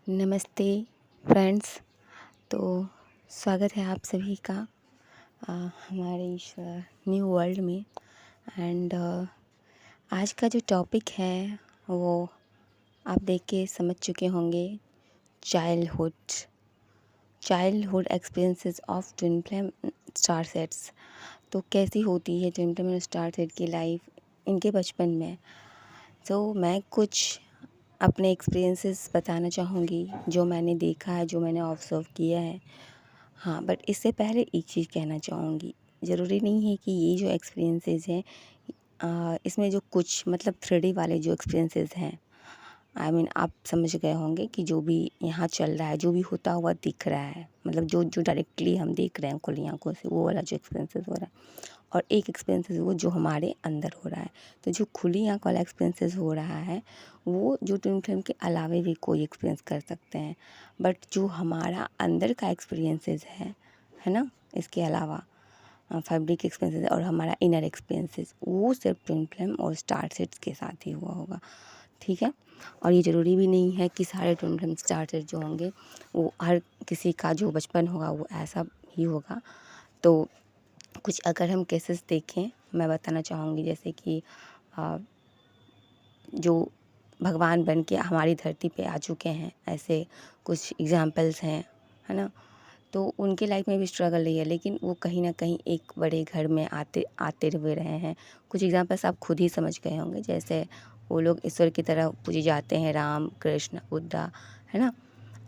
नमस्ते फ्रेंड्स। तो स्वागत है आप सभी का हमारे इस न्यू वर्ल्ड में। एंड आज का जो टॉपिक है वो आप देख के समझ चुके होंगे। Childhood experiences of twin flame star sets. तो कैसी होती है ट्विन फ्लेम स्टार सेट की लाइफ इनके बचपन में। तो मैं कुछ अपने एक्सपीरियंसेस बताना चाहूँगी जो मैंने देखा है, जो मैंने ऑब्ज़र्व किया है। हाँ, बट इससे पहले एक चीज़ कहना चाहूँगी, ज़रूरी नहीं है कि ये जो एक्सपीरियंसेस हैं इसमें जो कुछ मतलब 3D वाले जो एक्सपीरियंसेस हैं, आप समझ गए होंगे कि जो भी यहाँ चल रहा है, जो भी होता हुआ दिख रहा है, मतलब जो जो डायरेक्टली हम देख रहे हैं खुली आँखों से, वो वाला जो एक्सपीरियंसेस हो रहा है। और एक एक्सपीरियंसेस वो जो हमारे अंदर हो रहा है। तो जो खुली आँख वाला एक्सपीरियंसेस हो रहा है वो जो ट्विन फ्लेम के अलावे भी कोई एक्सपीरियंस कर सकते हैं। बट जो हमारा अंदर का एक्सपीरियंसेस है ना, इसके अलावा 5D के एक्सपीरियंसेस और हमारा इनर एक्सपीरियंसेस वो सिर्फ ट्विन फ्लेम और स्टार सेट्स के साथ ही हुआ होगा। ठीक है। और ये ज़रूरी भी नहीं है कि सारे ट्विन फ्लेम स्टार सेट जो होंगे वो हर किसी का जो बचपन होगा वो ऐसा ही होगा। तो कुछ अगर हम केसेस देखें, मैं बताना चाहूँगी जैसे कि जो भगवान बन के हमारी धरती पे आ चुके हैं, ऐसे कुछ एग्जाम्पल्स हैं, है ना। तो उनके लाइफ में भी स्ट्रगल रही है, लेकिन वो कहीं ना कहीं एक बड़े घर में आते आते हुए रहे हैं। कुछ एग्जाम्पल्स आप खुद ही समझ गए होंगे, जैसे वो लोग ईश्वर की तरह पूजे जाते हैं, राम कृष्ण बुद्धा, है ना,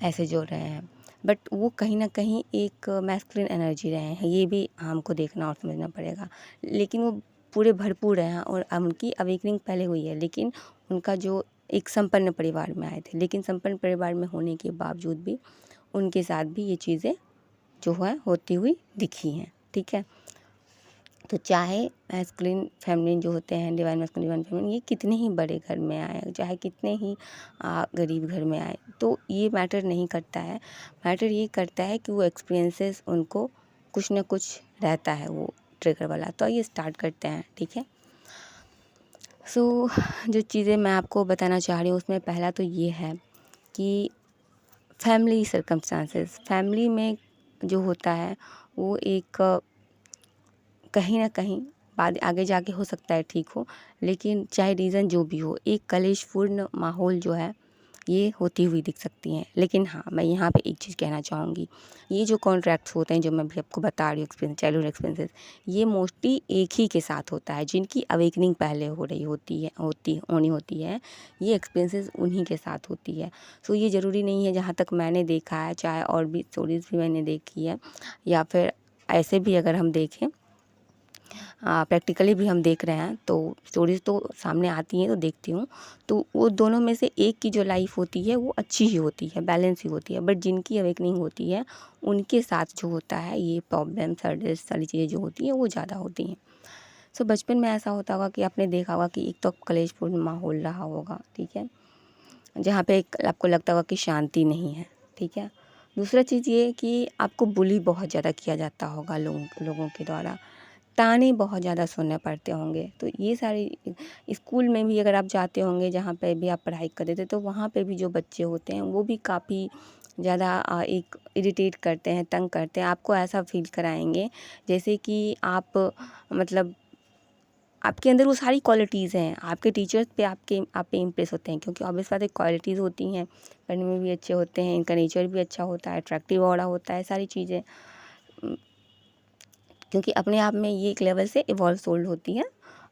ऐसे जो रहे हैं। बट वो कहीं ना कहीं एक मैस्कुलिन एनर्जी रहे हैं, ये भी हमको देखना और समझना पड़ेगा। लेकिन वो पूरे भरपूर हैं और उनकी अवेकनिंग पहले हुई है, लेकिन उनका जो एक संपन्न परिवार में आए थे, लेकिन संपन्न परिवार में होने के बावजूद भी उनके साथ भी ये चीज़ें जो है होती हुई दिखी हैं। ठीक है। तो चाहे मैस्कुलिन फेमिनिन जो होते हैं, डिवाइन मैस्कुलिन डिवाइन फेमिनिन, ये कितने ही बड़े घर में आए, चाहे कितने ही गरीब घर में आए, तो ये मैटर नहीं करता है। मैटर ये करता है कि वो एक्सपीरियंसेस उनको कुछ ना कुछ रहता है वो ट्रिगर वाला। तो ये स्टार्ट करते हैं। ठीक है। सो जो चीज़ें मैं आपको बताना चाह रही हूँ उसमें पहला तो ये है कि फैमिली सर्कमस्टांसेस, फैमिली में जो होता है वो एक कहीं न कहीं बाद आगे जाके हो सकता है ठीक हो, लेकिन चाहे रीज़न जो भी हो, एक कलेशपूर्ण माहौल जो है ये होती हुई दिख सकती हैं। लेकिन हाँ, मैं यहाँ पे एक चीज़ कहना चाहूँगी, ये जो कॉन्ट्रैक्ट्स होते हैं जो मैं अभी आपको बता रही हूँ एक्सपीरियंस, चाइल्डहुड एक्सपीरियंसेस, ये मोस्टली एक ही के साथ होता है, जिनकी अवेकनिंग पहले हो रही होनी होती है, ये एक्सपीरियंसेस उन्हीं के साथ होती है। सो ये ज़रूरी नहीं है, जहाँ तक मैंने देखा है, चाहे और भी स्टोरीज़ भी मैंने देखी है, या फिर ऐसे भी अगर हम देखें प्रैक्टिकली भी हम देख रहे हैं, तो स्टोरीज़ तो सामने आती हैं तो देखती हूँ। तो वो दोनों में से एक की जो लाइफ होती है वो अच्छी ही होती है, बैलेंस ही होती है। बट जिनकी अवेकनिंग होती है उनके साथ जो होता है ये प्रॉब्लम सर्डिस सारी चीज़ें जो होती हैं वो ज़्यादा होती हैं। सो बचपन में ऐसा होता होगा कि आपने देखा होगा कि एक तो कलेशपूर्ण माहौल रहा होगा। ठीक है। जहाँ पे आपको लगता होगा कि शांति नहीं है। ठीक है। दूसरा चीज़ ये कि आपको बुली बहुत ज़्यादा किया जाता होगा लोगों के द्वारा, ताने बहुत ज़्यादा सुनने पड़ते होंगे। तो ये सारी स्कूल में भी अगर आप जाते होंगे, जहाँ पे भी आप पढ़ाई करते थे, तो वहाँ पे भी जो बच्चे होते हैं वो भी काफ़ी ज़्यादा एक इरिटेट करते हैं, तंग करते हैं। आपको ऐसा फ़ील कराएँगे जैसे कि आप मतलब आपके अंदर वो सारी क्वालिटीज़ हैं। आपके टीचर्स पे आप पे इम्प्रेस होते हैं, क्योंकि ऑब्वियस बात है क्वालिटीज़ होती हैं, पढ़ने में भी अच्छे होते हैं, इनका नेचर भी अच्छा होता है, अट्रैक्टिव ऑरा होता है, सारी चीज़ें। क्योंकि अपने आप में ये एक लेवल से इवॉल्व सोल्ड होती है,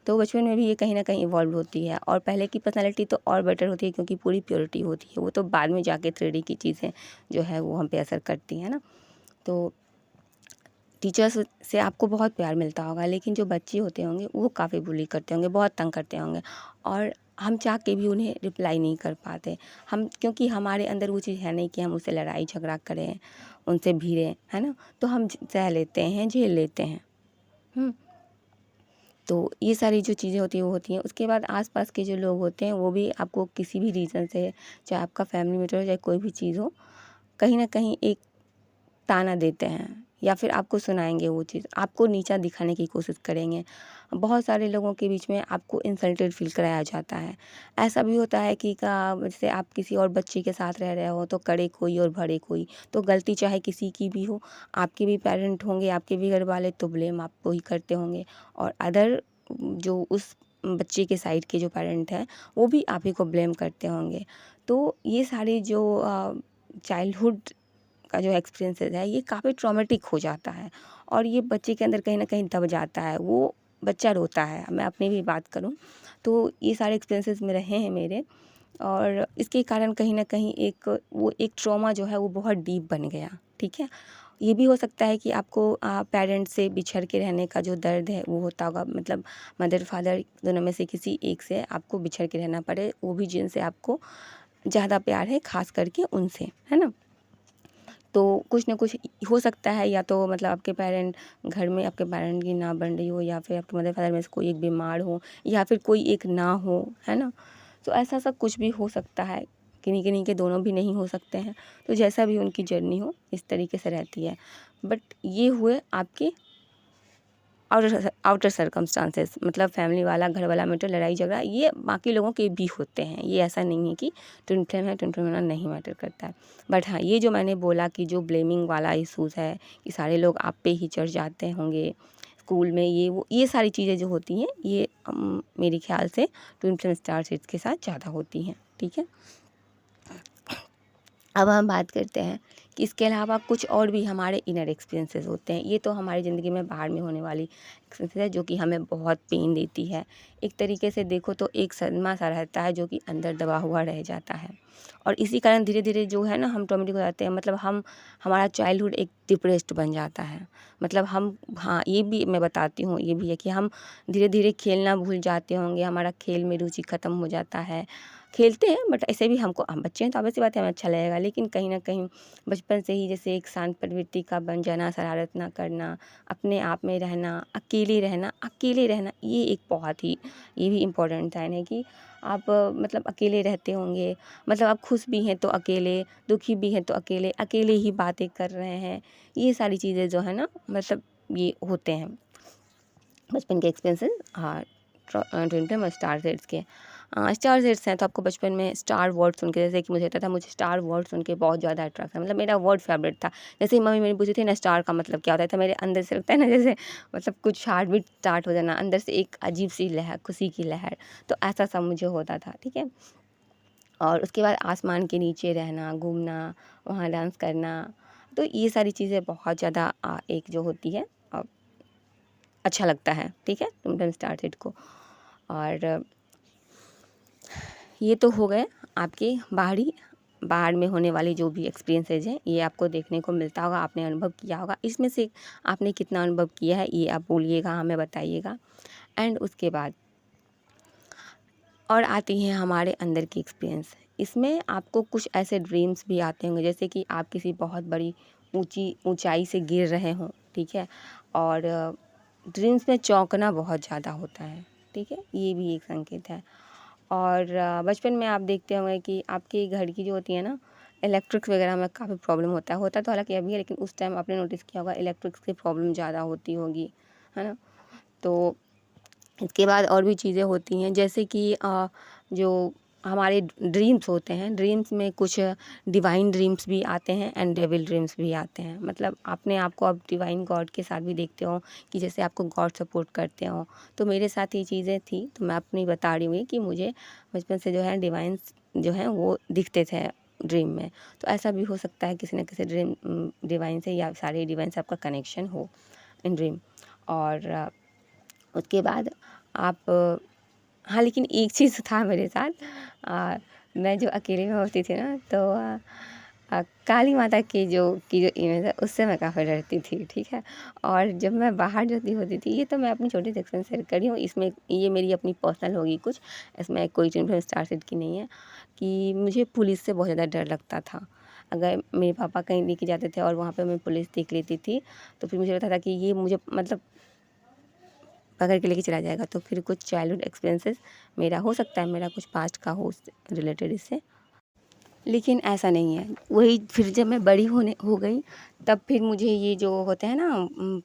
तो बचपन में भी ये कहीं न कहीं इवॉल्व होती है। और पहले की पर्सनैलिटी तो और बेटर होती है, क्योंकि पूरी प्योरिटी होती है। वो तो बाद में जाके 3D की चीज़ें जो है वो हम पे असर करती हैं ना। तो टीचर्स से आपको बहुत प्यार मिलता होगा, लेकिन जो बच्चे होते होंगे वो काफ़ी बुली करते होंगे, बहुत तंग करते होंगे, और हम चाह के भी उन्हें रिप्लाई नहीं कर पाते। हम क्योंकि हमारे अंदर वो चीज़ है नहीं कि हम उससे लड़ाई झगड़ा करें, उनसे भिड़ें, है ना। तो हम सह लेते हैं, झेल लेते हैं। तो ये सारी जो चीज़ें होती हैं वो होती हैं। उसके बाद आस-पास के जो लोग होते हैं वो भी आपको किसी भी रीज़न से, चाहे आपका फैमिली मैटर हो, चाहे कोई भी चीज़ हो, कहीं न कहीं एक ताना देते हैं, या फिर आपको सुनाएंगे वो चीज़, आपको नीचा दिखाने की कोशिश करेंगे। बहुत सारे लोगों के बीच में आपको इंसल्टेड फील कराया जाता है। ऐसा भी होता है कि जैसे आप किसी और बच्चे के साथ रह रहे हो तो करे कोई और भरे कोई, तो गलती चाहे किसी की भी हो, आपके भी पेरेंट होंगे, आपके भी घर वाले, तो ब्लेम आपको ही करते होंगे, और अदर जो उस बच्चे के साइड के जो पेरेंट हैं वो भी आप ही को ब्लेम करते होंगे। तो ये सारी जो चाइल्डहुड का जो एक्सपीरियंसेस है ये काफ़ी ट्रॉमेटिक हो जाता है, और ये बच्चे के अंदर कहीं ना कहीं दब जाता है, वो बच्चा रोता है। मैं अपनी भी बात करूं तो ये सारे एक्सपीरियंसेस में रहे हैं मेरे, और इसके कारण कहीं ना कहीं एक ट्रॉमा जो है वो बहुत डीप बन गया। ठीक है, ये भी हो सकता है कि आपको पेरेंट्स से बिछड़ के रहने का जो दर्द है वो होता होगा, मतलब मदर फादर दोनों में से किसी एक से आपको बिछड़ के रहना पड़े, वो भी जिनसे आपको ज़्यादा प्यार है, खास करके उनसे, है ना। तो कुछ ना कुछ हो सकता है, या तो मतलब आपके पेरेंट घर में आपके पेरेंट की ना बन रही हो, या फिर आपके मदर फादर में से कोई एक बीमार हो, या फिर कोई एक ना हो, है ना। तो ऐसा सब कुछ भी हो सकता है, किन्हीं किन्हीं के दोनों भी नहीं हो सकते हैं। तो जैसा भी उनकी जर्नी हो इस तरीके से रहती है। बट ये हुए आपके आउटर सर्कमस्टांसेस, मतलब फैमिली वाला, घर वाला मैटर, लड़ाई झगड़ा, ये बाकी लोगों के भी होते हैं। ये ऐसा नहीं है कि ट्विन फ्लेम है, ट्विन फ्लेम होना नहीं मैटर करता है। बट हाँ, ये जो मैंने बोला कि जो ब्लेमिंग वाला इशूज़ है कि सारे लोग आप पे ही चढ़ जाते होंगे स्कूल में, ये सारी चीज़ें जो होती हैं ये मेरे ख्याल से ट्विन फ्लेम स्टार सीड्स के साथ ज़्यादा होती हैं। ठीक है, अब हम बात करते हैं कि इसके अलावा कुछ और भी हमारे इनर एक्सपीरियंसेस होते हैं। ये तो हमारी ज़िंदगी में बाहर में होने वाली एक्सपीरियंसेस है जो कि हमें बहुत पेन देती है। एक तरीके से देखो तो एक सदमा सा रहता है जो कि अंदर दबा हुआ रह जाता है, और इसी कारण धीरे धीरे जो है ना हम ट्रॉमेटिक हो जाते हैं। मतलब हमारा चाइल्डहुड एक डिप्रेस्ड बन जाता है। मतलब हाँ, ये भी मैं बताती हूँ, ये भी है कि हम धीरे धीरे खेलना भूल जाते होंगे, हमारा खेल में रुचि ख़त्म हो जाता है। खेलते हैं बट ऐसे भी हम बच्चे हैं तो ऑब्वियस सी बात है हमें अच्छा लगेगा, लेकिन कहीं न कहीं बचपन से ही जैसे एक शांत प्रवृत्ति का बन जाना, शरारत ना करना, अपने आप में रहना, अकेले रहना, ये एक बहुत ही ये भी इम्पोर्टेंट साइन है कि आप मतलब अकेले रहते होंगे। मतलब आप खुश भी हैं तो अकेले, दुखी भी हैं तो अकेले, अकेले ही बातें कर रहे हैं। ये सारी चीज़ें जो है ना, मतलब ये होते हैं बचपन के एक्सपीरियंसेस। हाँ, ट्विन फ्लेम और स्टार सेड्स के। स्टार सेड्स हैं तो आपको बचपन में स्टार वर्ड सुन के, जैसे कि मुझे लगता था मुझे स्टार वर्ड सुन के बहुत ज़्यादा अट्रैक्शन, मतलब मेरा वर्ड फेवरेट था। जैसे ही मम्मी मेरी पूछती थी ना स्टार का मतलब क्या होता था, मेरे अंदर से लगता है ना जैसे मतलब कुछ हार्ट बीट स्टार्ट हो जाना, अंदर से एक अजीब सी लहर, खुशी की लहर। तो ऐसा सब मुझे होता था। ठीक है, और उसके बाद आसमान के नीचे रहना, घूमना, वहाँ डांस करना, तो ये सारी चीज़ें बहुत ज़्यादा एक जो होती है अच्छा लगता है। ठीक है, ट्विन फ्लेम स्टार सेड को। और ये तो हो गए आपके बाहर में होने वाली जो भी एक्सपीरियंसेस हैं, ये आपको देखने को मिलता होगा, आपने अनुभव किया होगा। इसमें से आपने कितना अनुभव किया है ये आप बोलिएगा, हमें बताइएगा। एंड उसके बाद और आती हैं हमारे अंदर की एक्सपीरियंस। इसमें आपको कुछ ऐसे ड्रीम्स भी आते होंगे, जैसे कि आप किसी बहुत बड़ी ऊंचाई से गिर रहे हों। ठीक है, और ड्रीम्स में चौंकना बहुत ज़्यादा होता है। ठीक है, ये भी एक संकेत है। और बचपन में आप देखते होंगे कि आपके घर की जो होती है ना, इलेक्ट्रिक्स वगैरह में काफ़ी प्रॉब्लम होता तो हालांकि अभी है, लेकिन उस टाइम आपने नोटिस किया होगा इलेक्ट्रिक्स की प्रॉब्लम ज़्यादा होती होगी, है ना। तो इसके बाद और भी चीज़ें होती हैं, जैसे कि जो हमारे ड्रीम्स होते हैं, ड्रीम्स में कुछ डिवाइन ड्रीम्स भी आते हैं एंड डेविल ड्रीम्स भी आते हैं। मतलब अपने आप को आप डिवाइन गॉड के साथ भी देखते हो कि जैसे आपको गॉड सपोर्ट करते हो। तो मेरे साथ ये चीज़ें थी, तो मैं अपनी बता रही हूँ कि मुझे बचपन से जो है डिवाइंस जो हैं वो दिखते थे ड्रीम में। तो ऐसा भी हो सकता है किसी न किसी डिवाइन से, या सारे डिवाइन से आपका कनेक्शन हो इन ड्रीम। और उसके बाद आप हाँ, लेकिन एक चीज़ था मेरे साथ। मैं जो अकेले में होती थी ना, तो काली माता की जो इमेज है उससे मैं काफ़ी डरती थी। ठीक है, और जब मैं बाहर जाती होती थी, ये तो मैं अपनी छोटी सी एक्सपीरियंस शेयर कर रही हूँ, इसमें ये मेरी अपनी पर्सनल होगी कुछ, इसमें कोई ट्विन फ्लेम स्टार सेड की नहीं है। कि मुझे पुलिस से बहुत ज़्यादा डर लगता था। अगर मेरे पापा कहीं लेके जाते थे और वहाँ पे मैं पुलिस देख लेती थी, तो फिर मुझे लगता था कि ये मुझे मतलब पकड़ के लेके चला जाएगा। तो फिर कुछ चाइल्डहुड एक्सपीरियंसेस मेरा हो सकता है, मेरा कुछ पास्ट का हो रिलेटेड इससे। लेकिन ऐसा नहीं है। वही फिर जब मैं बड़ी होने हो गई, तब फिर मुझे ये जो होते हैं ना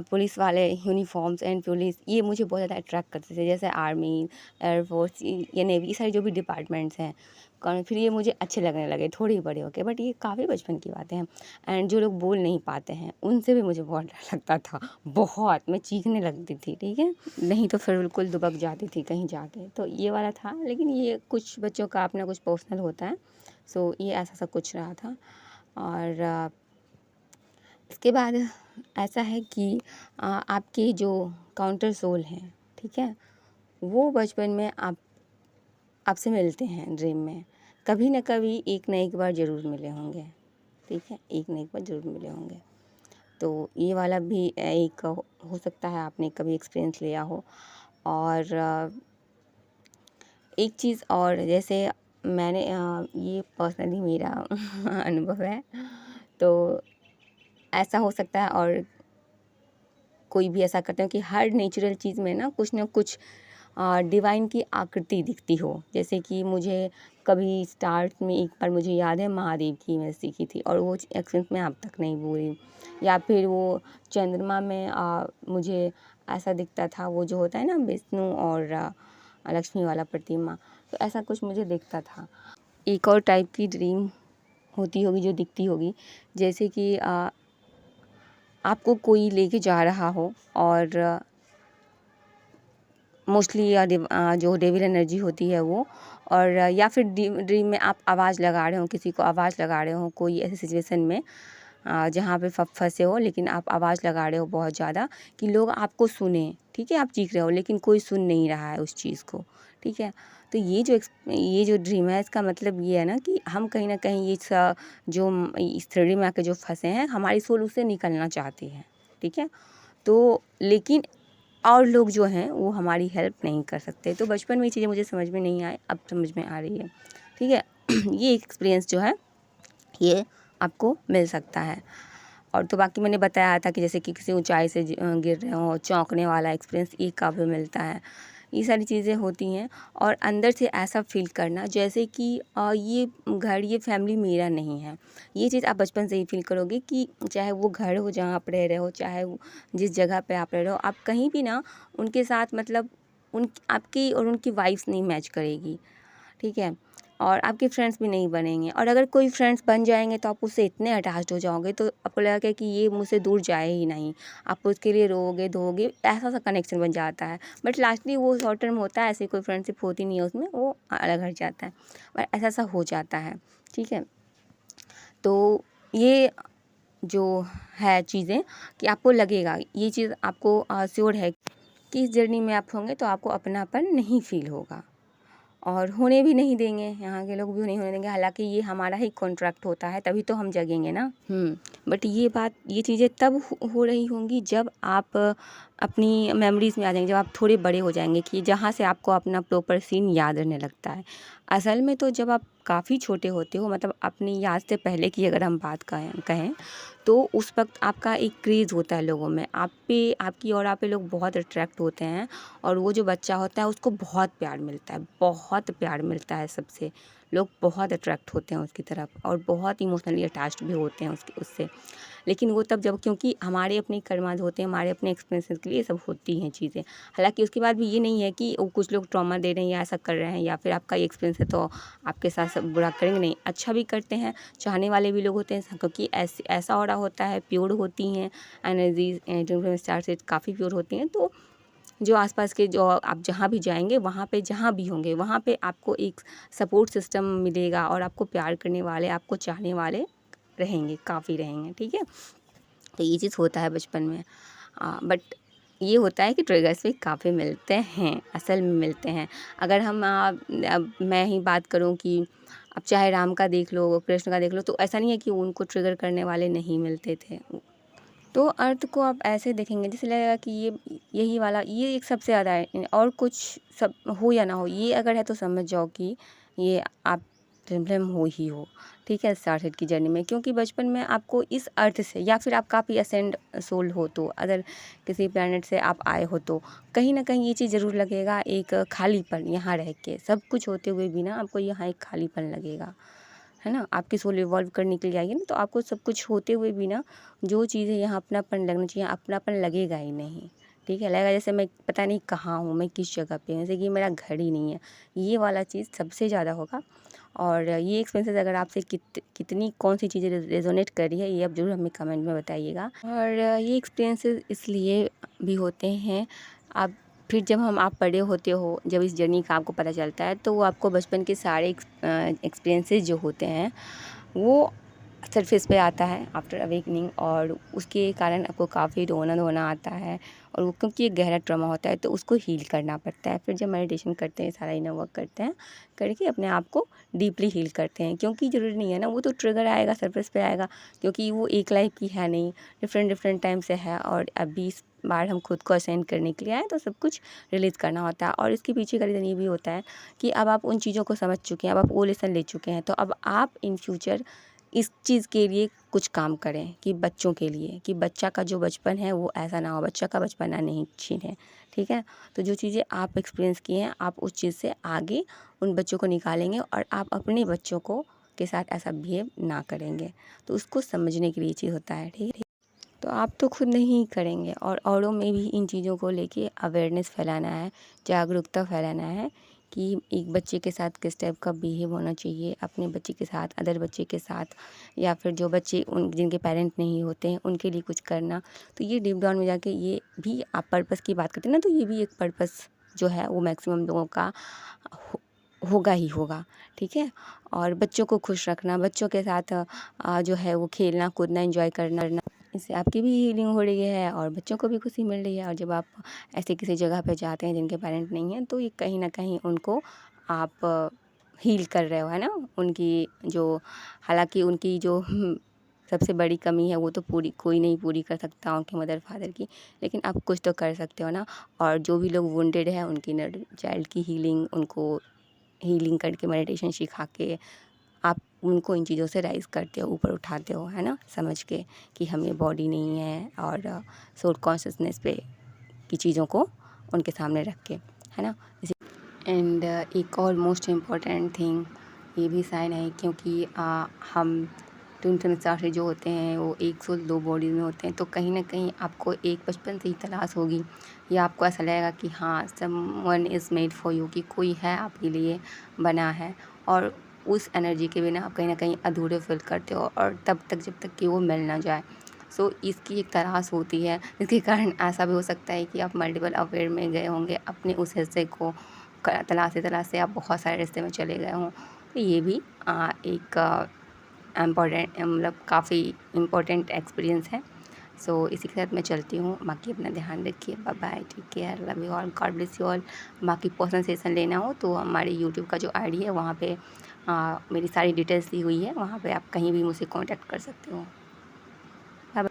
पुलिस वाले यूनिफ़ॉर्म्स एंड पुलिस, ये मुझे बहुत ज़्यादा अट्रैक्ट करते थे। जैसे आर्मी, एयर फ़ोर्स या नेवी, ये सारे जो भी डिपार्टमेंट्स हैं, कौन फिर ये मुझे अच्छे लगने लगे थोड़े ही बड़े होके। बट ये काफ़ी बचपन की बातें हैं। एंड जो लोग बोल नहीं पाते हैं, उनसे भी मुझे बहुत डर लगता था, बहुत। मैं चीखने लगती थी, ठीक है? नहीं तो फिर बिल्कुल दुबक जाती थी कहीं जाके। तो ये वाला था, लेकिन ये कुछ बच्चों का अपना कुछ पर्सनल होता है। सो ये ऐसा सब कुछ रहा था। और इसके बाद ऐसा है कि आपके जो काउंटर सोल हैं, ठीक है? वो बचपन में आपसे मिलते हैं ड्रीम में। कभी न कभी एक न एक बार ज़रूर मिले होंगे, ठीक है? एक न एक बार ज़रूर मिले होंगे। तो ये वाला भी एक हो सकता है आपने कभी एक्सपीरियंस लिया हो। और एक चीज़ और, जैसे मैंने ये पर्सनली मेरा अनुभव है, तो ऐसा हो सकता है और कोई भी ऐसा करते हैं कि हर नेचुरल चीज़ में ना कुछ डिवाइन की आकृति दिखती हो। जैसे कि मुझे कभी स्टार्ट में एक बार मुझे याद है महादेव की मैं सीखी थी, और वो एक्सपीरियंस मैं अब तक नहीं भूली। या फिर वो चंद्रमा में मुझे ऐसा दिखता था, वो जो होता है ना विष्णु और लक्ष्मी वाला प्रतिमा, तो ऐसा कुछ मुझे दिखता था। एक और टाइप की ड्रीम होती होगी जो दिखती होगी, जैसे कि आपको कोई लेके जा रहा हो, और मोस्टली जो डेविल एनर्जी होती है वो, और या फिर ड्रीम में आप आवाज़ लगा रहे हो, किसी को आवाज़ लगा रहे हो कोई ऐसी सिचुएशन में जहाँ पे फंसे हो, लेकिन आप आवाज़ लगा रहे हो बहुत ज़्यादा कि लोग आपको सुने, ठीक है? आप चीख रहे हो लेकिन कोई सुन नहीं रहा है उस चीज़ को, ठीक है? तो ये जो ड्रीम है, इसका मतलब ये है ना कि हम कहीं न कहीं जो इस 3D में आके जो फँसे हैं, हमारी सोल उससे निकलना चाहती है, ठीक है? तो लेकिन और लोग जो हैं वो हमारी हेल्प नहीं कर सकते। तो बचपन में ये चीज़ें मुझे समझ में नहीं आई, अब समझ में आ रही है, ठीक है? ये एक्सपीरियंस जो है ये आपको मिल सकता है। और तो बाकी मैंने बताया था कि जैसे कि किसी ऊंचाई से गिर रहे हो, चौंकने वाला एक्सपीरियंस ये काफ़ी मिलता है। ये सारी चीज़ें होती हैं, और अंदर से ऐसा फ़ील करना जैसे कि ये घर, ये फैमिली मेरा नहीं है। ये चीज़ आप बचपन से ही फ़ील करोगे कि चाहे वो घर हो जहाँ आप रह रहे हो, चाहे वो जिस जगह पे आप रह रहे हो, आप कहीं भी ना उनके साथ मतलब उन आपकी और उनकी वाइब्स नहीं मैच करेगी, ठीक है? और आपके फ्रेंड्स भी नहीं बनेंगे, और अगर कोई फ्रेंड्स बन जाएँगे तो आप उससे इतने अटैच्ड हो जाओगे, तो आपको लगेगा कि ये मुझसे दूर जाए ही नहीं। आप उसके लिए रोओगे, धोओगे, ऐसा-सा कनेक्शन बन जाता है। बट लास्टली वो शॉर्ट टर्म होता है, ऐसी कोई फ्रेंडशिप होती नहीं है उसमें, वो अलग हट जाता है। और ऐसा-ऐसा हो जाता है, ठीक है? तो ये जो है चीज़ें कि आपको लगेगा, ये चीज़ आपको श्योर है कि इस जर्नी में आप होंगे तो आपको अपनापन नहीं फ़ील होगा। और होने भी नहीं देंगे, यहाँ के लोग भी नहीं होने देंगे, हालाँकि ये हमारा ही कॉन्ट्रैक्ट होता है, तभी तो हम जगेंगे ना। बट ये चीज़ें तब हो रही होंगी जब आप अपनी मेमोरीज़ में आ जाएंगे, जब आप थोड़े बड़े हो जाएंगे, कि जहाँ से आपको अपना प्रॉपर सीन याद रहने लगता है। असल में तो जब आप काफ़ी छोटे होते हो, मतलब अपनी याद से पहले की अगर हम बात कहें तो उस वक्त आपका एक क्रेज़ होता है लोगों में, आप पे, आपकी और आप पे लोग बहुत अट्रैक्ट होते हैं, और वो जो बच्चा होता है उसको बहुत प्यार मिलता है, बहुत प्यार मिलता है सबसे। लोग बहुत अट्रैक्ट होते हैं उसकी तरफ, और बहुत इमोशनली अटैच्ड भी होते हैं उससे। लेकिन वो तब जब, क्योंकि हमारे अपने कर्माद होते हैं, हमारे अपने एक्सपीरियंसेस के लिए ये सब होती हैं चीज़ें। हालाँकि उसके बाद भी ये नहीं है कि वो कुछ लोग ट्रॉमा दे रहे हैं या ऐसा कर रहे हैं, या फिर आपका ये एक्सपीरियंस है तो आपके साथ सब बुरा करेंगे, नहीं, अच्छा भी करते हैं, चाहने वाले भी लोग होते हैं, क्योंकि ऐसा ऑरा होता है, प्योर होती हैं एनर्जीज़, ड्रीम स्टार से काफ़ी प्योर होती हैं। तो जो आसपास के, जो आप जहाँ भी जाएँगे, वहाँ पे जहाँ भी होंगे, वहाँ पे आपको एक सपोर्ट सिस्टम मिलेगा, और आपको प्यार करने वाले, आपको चाहने वाले रहेंगे, काफ़ी रहेंगे, ठीक है? तो ये चीज़ होता है बचपन में। बट ये होता है कि ट्रिगर्स भी काफ़ी मिलते हैं, असल में मिलते हैं। अगर हम अब मैं ही बात करूँ कि अब चाहे राम का देख लो, कृष्ण का देख लो, तो ऐसा नहीं है कि उनको ट्रिगर करने वाले नहीं मिलते थे। तो अर्थ को आप ऐसे देखेंगे जैसे लगेगा कि यही वाला, ये एक सबसे ज़्यादा है, और कुछ सब हो या ना हो, ये अगर है तो समझ जाओ कि ये आप प्रॉब्लम हो ही हो, ठीक है, स्टारसेड की जर्नी में। क्योंकि बचपन में आपको इस अर्थ से, या फिर आप काफ़ी असेंड सोल हो तो अदर किसी प्लैनेट से आप आए हो, तो कहीं ना कहीं ये चीज़ ज़रूर लगेगा, एक खालीपन यहाँ रह के, सब कुछ होते हुए भी ना आपको यहाँ एक खालीपन लगेगा, है ना। आपकी सोल इवॉल्व करने के लिए आएगी ना, तो आपको सब कुछ होते हुए भी ना जो चीज़ें यहाँ अपनापन लगना चाहिए, अपनापन लगेगा ही नहीं, ठीक है। लगेगा जैसे मैं पता नहीं कहाँ हूँ, मैं किस जगह पे हूँ, जैसे कि मेरा घर ही नहीं है, ये वाला चीज़ सबसे ज़्यादा होगा। और ये एक्सपीरियंसेस अगर आपसे कितनी कौन सी चीज़ें रेजोनेट कर रही है, ये आप ज़रूर हमें कमेंट में बताइएगा। और ये एक्सपीरियंसेस इसलिए भी होते हैं, आप फिर जब आप बड़े होते हो, जब इस जर्नी का आपको पता चलता है, तो वो आपको बचपन के सारे एक्सपीरियंसेस जो होते हैं वो सरफेस पे आता है आफ्टर अवेकनिंग, और उसके कारण आपको काफ़ी रोना धोना आता है, और वो क्योंकि ये गहरा ट्रॉमा होता है तो उसको हील करना पड़ता है। फिर जब मेडिटेशन करते हैं, सारा इनर वर्क करते हैं, करके अपने आप को डीपली हील करते हैं। क्योंकि ज़रूरी नहीं है ना, वो तो ट्रिगर आएगा, सरफेस पे आएगा, क्योंकि वो एक लाइफ की है नहीं, डिफरेंट टाइम से है, और अभी इस बार हम खुद को असेंड करने के लिए आए, तो सब कुछ रिलीज़ करना होता है। और इसके पीछे का रीज़न ये भी होता है कि अब आप उन चीज़ों को समझ चुके हैं, अब आप वो लेसन ले चुके हैं, तो अब आप इन फ्यूचर इस चीज़ के लिए कुछ काम करें, कि बच्चों के लिए, कि बच्चा का जो बचपन है वो ऐसा ना हो, बच्चा का बचपना नहीं छीने, ठीक है। तो जो चीज़ें आप एक्सपीरियंस किए हैं, आप उस चीज़ से आगे उन बच्चों को निकालेंगे, और आप अपने बच्चों को के साथ ऐसा बिहेव ना करेंगे। तो उसको समझने के लिए चीज़ होता है, ठीक है। तो आप तो खुद नहीं करेंगे, और औरों में भी इन चीज़ों को लेके अवेयरनेस फैलाना है, जागरूकता फैलाना है, कि एक बच्चे के साथ किस टाइप का बिहेव होना चाहिए, अपने बच्चे के साथ, अदर बच्चे के साथ, या फिर जो बच्चे उन जिनके पेरेंट नहीं होते हैं उनके लिए कुछ करना। तो ये डीप डाउन में जाके ये भी आप पर्पस की बात करते हैं ना, तो ये भी एक पर्पस जो है वो मैक्सिमम लोगों का होगा ही होगा, ठीक है। और बच्चों को खुश रखना, बच्चों के साथ जो है वो खेलना कूदना एंजॉय करना, इससे आपकी भी हीलिंग हो रही है और बच्चों को भी खुशी मिल रही है। और जब आप ऐसे किसी जगह पे जाते हैं जिनके पेरेंट नहीं हैं, तो ये कहीं ना कहीं उनको आप हील कर रहे हो, है ना। उनकी जो, हालांकि उनकी जो सबसे बड़ी कमी है वो तो पूरी कोई नहीं पूरी कर सकता, उनके मदर फादर की, लेकिन आप कुछ तो कर सकते हो ना। और जो भी लोग वुंडेड है उनकी इनर चाइल्ड की हीलिंग, उनको हीलिंग करके मेडिटेशन सिखा के आप उनको इन चीज़ों से राइज़ करते हो, ऊपर उठाते हो, है ना, समझ के कि हम ये बॉडी नहीं है, और सोल कॉन्शियसनेस पे की चीज़ों को उनके सामने रख के, है ना। एंड एक और मोस्ट इम्पॉर्टेंट थिंग ये भी साइन है, क्योंकि हम ट्विन सेमेस्टर से जो होते हैं वो एक सोल दो बॉडीज में होते हैं, तो कहीं ना कहीं आपको एक बचपन से ही तलाश होगी, या आपको ऐसा लगेगा कि हाँ someone is made for you, कि कोई है आपके लिए बना है, और उस एनर्जी के बिना आप कहीं ना कहीं अधूरे फील करते हो, और तब तक जब तक कि वो मिल ना जाए। सो इसकी एक तलाश होती है, जिसके कारण ऐसा भी हो सकता है कि आप मल्टीपल अफेयर में गए होंगे, अपने उस हिस्से को तलाशते आप बहुत सारे रिश्ते में चले गए हों। तो ये भी एक इम्पॉर्टेंट, मतलब काफ़ी इम्पोर्टेंट एक्सपीरियंस है। सो इसी के साथ मैं चलती हूँ, बाकी अपना ध्यान रखिए, bye bye, take care, love you all, god bless you all. बाकी पर्सनल सेशन लेना हो तो हमारे यूट्यूब का जो आईडी है वहाँ पे मेरी सारी डिटेल्स दी हुई है, वहाँ पे आप कहीं भी मुझसे कांटेक्ट कर सकते हो। Bye bye.